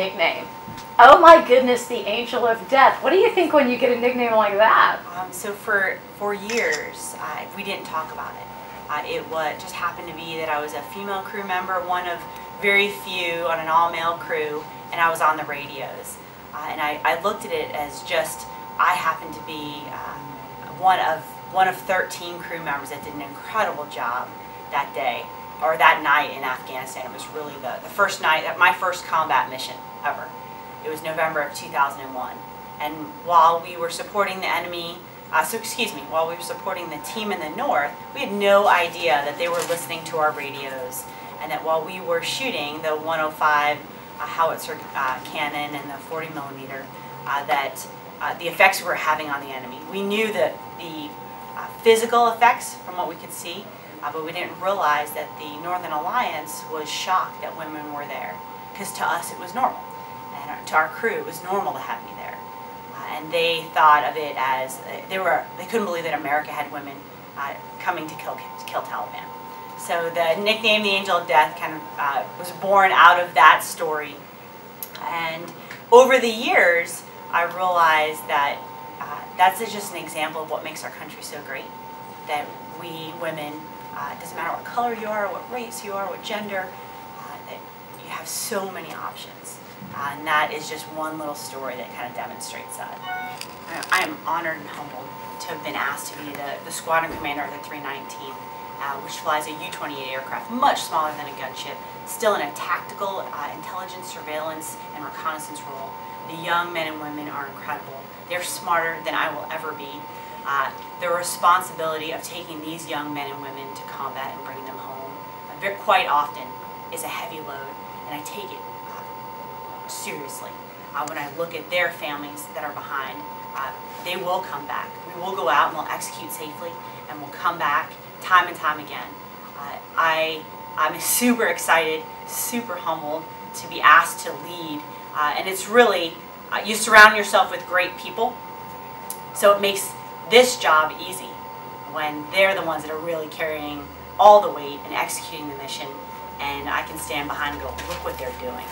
Nickname. Oh my goodness, the Angel of Death. What do you think when you get a nickname like that? So for years, we didn't talk about it. It just happened to be that I was a female crew member, one of very few on an all-male crew, and I was on the radios. And I looked at it as just, I happened to be one of 13 crew members that did an incredible job that day, or that night in Afghanistan. It was really the first night, my first combat mission ever. It was November of 2001. And while we were supporting the enemy, while we were supporting the team in the north, we had no idea that they were listening to our radios, and that while we were shooting the 105 howitzer cannon and the 40 millimeter, the effects we were having on the enemy. We knew that the physical effects from what we could see, but we didn't realize that the Northern Alliance was shocked that women were there, because to us it was normal, and to our crew it was normal to have me there. And they thought of it as, they couldn't believe that America had women coming to kill Taliban. So the nickname, the Angel of Death, kind of was born out of that story. And over the years, I realized that that's just an example of what makes our country so great. That we women, it doesn't matter what color you are, what race you are, what gender, that you have so many options. And that is just one little story that kind of demonstrates that. I am honored and humbled to have been asked to be the squadron commander of the 319th, which flies a U-28 aircraft, much smaller than a gunship, still in a tactical intelligence, surveillance, and reconnaissance role. The young men and women are incredible. They're smarter than I will ever be. The responsibility of taking these young men and women to combat and bringing them home quite often is a heavy load, and I take it seriously. When I look at their families that are behind, they will come back. We will go out and we'll execute safely, and we'll come back time and time again. I'm super excited, super humbled to be asked to lead, and it's really, you surround yourself with great people, so it makes this job easy when they're the ones that are really carrying all the weight and executing the mission, and I can stand behind and go, look what they're doing.